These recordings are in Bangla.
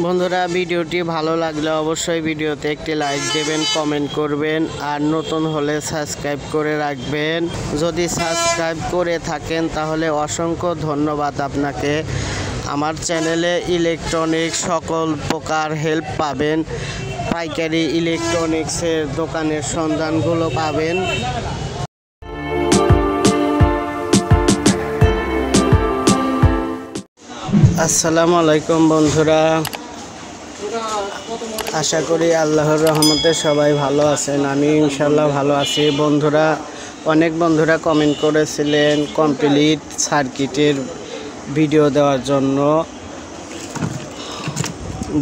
বন্ধুরা ভিডিওটি ভালো লাগলে অবশ্যই ভিডিওতে একটি লাইক দেবেন, কমেন্ট করবেন আর নতুন হলে সাবস্ক্রাইব করে রাখবেন। যদি সাবস্ক্রাইব করে থাকেন তাহলে অসংখ্য ধন্যবাদ আপনাকে। আমার চ্যানেলে ইলেকট্রনিক সকল প্রকার হেল্প পাবেন, পাইকারি ইলেকট্রনিক্সের দোকানের সন্ধানগুলো পাবেন। আসসালামু আলাইকুম বন্ধুরা, আশা করি আল্লাহর রহমতে সবাই ভালো আছেন। আমি ইনশাল্লাহ ভালো আছি। বন্ধুরা, অনেক বন্ধুরা কমেন্ট করেছিলেন কমপ্লিট সার্কিটের ভিডিও দেওয়ার জন্য,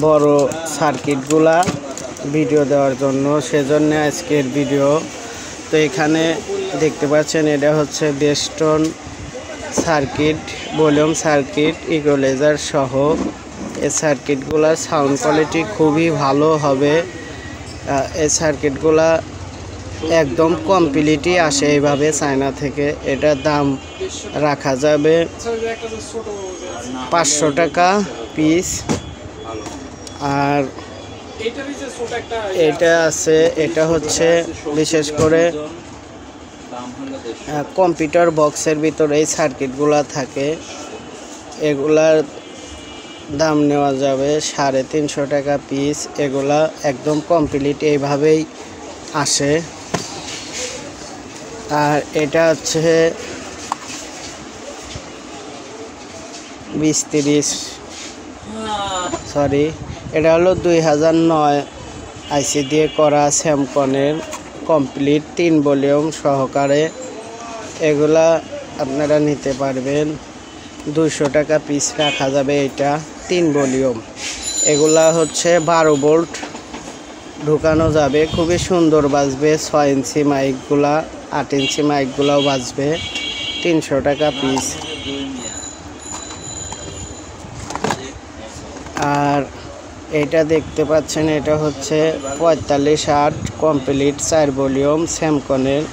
বড় সার্কিটগুলা ভিডিও দেওয়ার জন্য, সেজন্য আজকের ভিডিও। তো এখানে দেখতে পাচ্ছেন এটা হচ্ছে বেস্টন সার্কিট, ভলিউম সার্কিট, ইকুয়ালাইজার সহ। এই সার্কিটগুলোর সাউন্ড কোয়ালিটি খুবই ভালো হবে। এই সার্কিটগুলা একদম কমপ্লিটই আসে এইভাবে চায়না থেকে। এটার দাম রাখা যাবে 500 টাকা পিস। আর এটা আছে, এটা হচ্ছে বিশেষ করে কম্পিউটার বক্সের ভিতরে এই সার্কিটগুলা থাকে। এগুলার দাম নেওয়া যাবে 350 টাকা পিস। এগুলা একদম কমপ্লিট এইভাবেই আসে। আর এটা হচ্ছে 2030 এটা হলো 2009 আইসি দিয়ে করা স্যামকনের কমপ্লিট 3 ভলিউম সহকারে। এগুলা আপনারা নিতে পারবেন 200 টাকা পিস রাখা যাবে। এটা 3 ভলিউম। এগুলা হচ্ছে 12 ভোল্ট ঢুকানো যাবে, খুবই সুন্দর বাজবে। 6 ইঞ্চি মাইকগুলা, 8 ইঞ্চি মাইকগুলাও বাজবে। 300 টাকা পিস। আর এটা দেখতে পাচ্ছেন, এটা হচ্ছে 45-8 কমপ্লিট 4 ভলিউম স্যামকনের।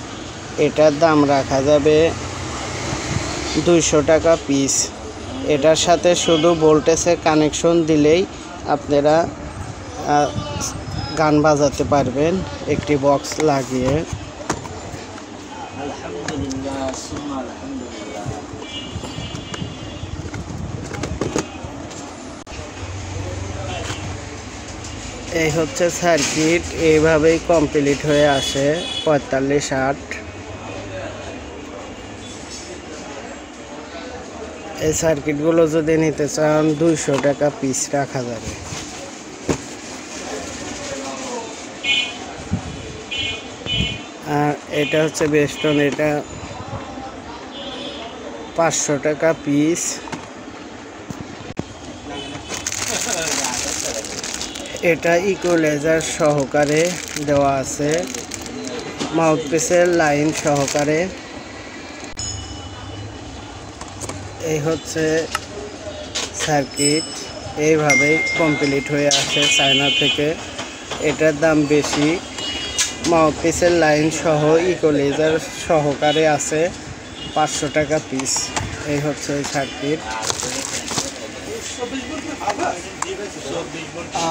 এটার দাম রাখা যাবে 200 টাকা পিস। এটার সাথে শুধু ভোল্টেজের কানেকশন দিলেই আপনারা গান বাজাতে পারবেন একটি বক্স লাগিয়ে। এই হচ্ছে সার্কিট, এইভাবেই কমপ্লিট হয়ে আসে 45-8। এই সার্কিটগুলো যদি নিতে চান 200 টাকা পিস রাখা যাবে। আর এটা হচ্ছে বেস্টন, এটা 500 টাকা পিস। এটা ইকুয়ালাইজার সহকারে দেওয়া আছে, মাউথপিসের লাইন সহকারে। এই হচ্ছে সার্কিট, এইভাবেই কমপ্লিট হয়ে আসে চায়না থেকে। এটার দাম বেশি, মাউথপিসের লাইন সহ ইকুয়ালাইজার সহকারে আছে 500 টাকা পিস। এই হচ্ছে ওই সার্কিট।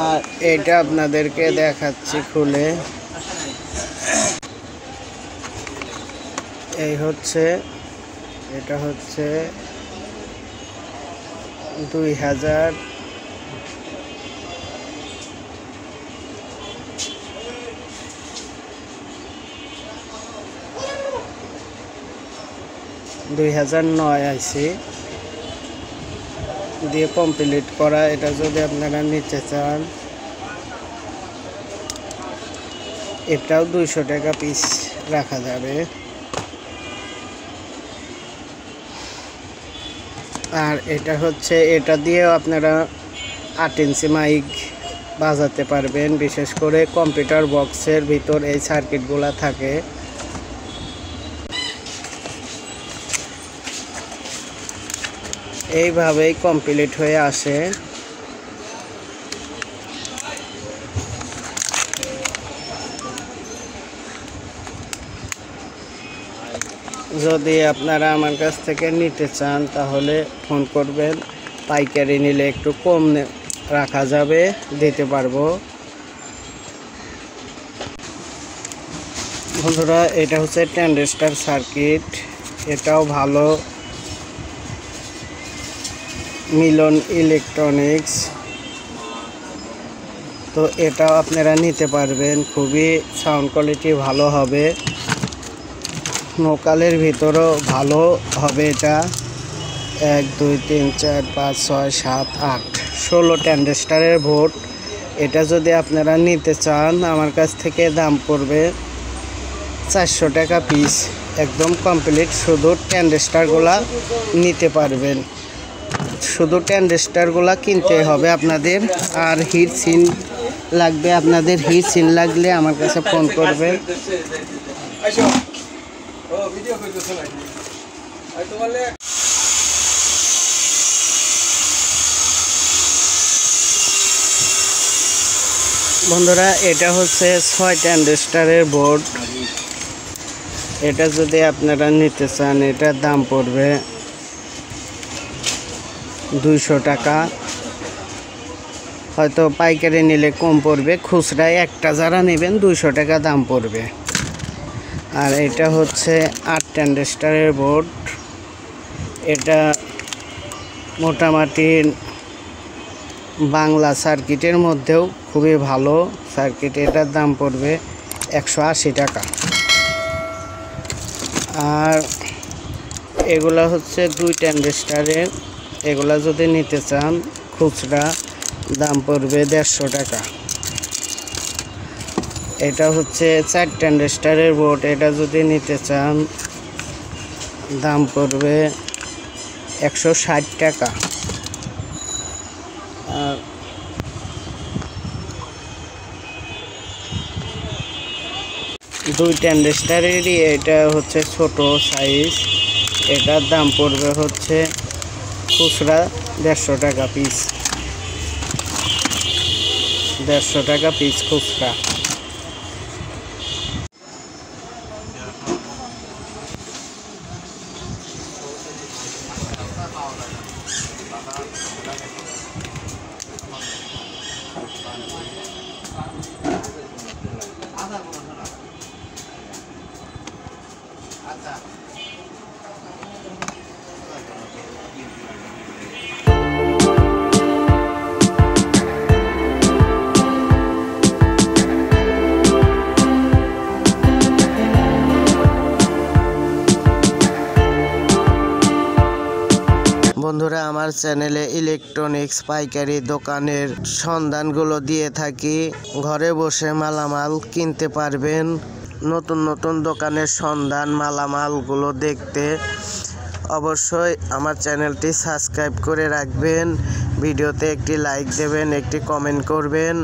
আর এটা আপনাদেরকে দেখাচ্ছি খুলে। এই হচ্ছে, এটা হচ্ছে 2000 2009 আইসি দিয়ে কমপ্লিট করা। এটা যদি আপনারা নিতে চান এটাও 200 টাকা পিস রাখা যাবে। আর এটা হচ্ছে, এটা দিয়েও আপনারা 8 ইঞ্চি মাইক বাজাতে পারবেন। বিশেষ করে কম্পিউটার বক্সের ভিতর এই সার্কিটগুলা থাকে। এইভাবেই কমপ্লিট হয়ে আসে। যদি আপনারা আমার কাছ থেকে নিতে চান তাহলে ফোন করবেন। পাইকারি নিলে একটু কম রাখা যাবে, দিতে পারবো। বন্ধুরা এটা হচ্ছে ট্রানজিস্টর সার্কিট, এটাও ভালো, মিলন ইলেকট্রনিক্স। তো এটাও আপনারা নিতে পারবেন, খুবই সাউন্ড কোয়ালিটি ভালো হবে, লোকালের ভিতরেও ভালো হবে। এটা 1 2 3 4 5 6 7 8 16 ট্রানজিস্টরের বোর্ড। এটা যদি আপনারা নিতে চান আমার কাছ থেকে দাম পড়বে 400 টাকা পিস, একদম কমপ্লিট। শুধু ট্রানজিস্টরগুলা নিতে পারবেন, শুধু ট্রানজিস্টরগুলা কিনতে হবে আপনাদের। আর হিট সিন লাগবে আপনাদের, হিট সিন লাগলে আমার কাছে ফোন করবেন। বন্ধুরা এটা হচ্ছে 6 ট্রানজিস্টরের বোর্ড। এটা যদি আপনারা নিতে চান এটার দাম পড়বে 200 টাকা, হয়তো পাইকারি নিলে কম পড়বে, খুচরায় একটা যারা নেবেন 200 টাকা দাম পড়বে। আর এটা হচ্ছে 8 ট্রানজিস্টরের বোর্ড। এটা মোটামুটি বাংলা সার্কিটের মধ্যেও খুবই ভালো সার্কিট, এটার দাম পড়বে 180 টাকা। আর এগুলা হচ্ছে 2 ট্রানজিস্টরের, এগুলা যদি নিতে চান খুচরা দাম পড়বে 150 টাকা। এটা হচ্ছে 4 ট্রানজিস্টরের বোর্ড, এটা যদি নিতে চান দাম পড়বে 160 টাকা। আর 2 ট্রানজিস্টরেরই এটা হচ্ছে ছোট সাইজ, এটার দাম পড়বে হচ্ছে খুচরা 150 টাকা পিস, 150 টাকা পিস খুচরা। বন্ধুরা আমার চ্যানেলে ইলেকট্রনিক্স পাইকারি দোকানের সন্ধানগুলো দিয়ে থাকি, ঘরে বসে মালামাল কিনতে পারবেন। নতুন নতুন দোকানের সন্ধান মালামালগুলো দেখতে অবশ্যই আমার চ্যানেলটি সাবস্ক্রাইব করে রাখবেন, ভিডিওতে একটি লাইক দেবেন, একটি কমেন্ট করবেন।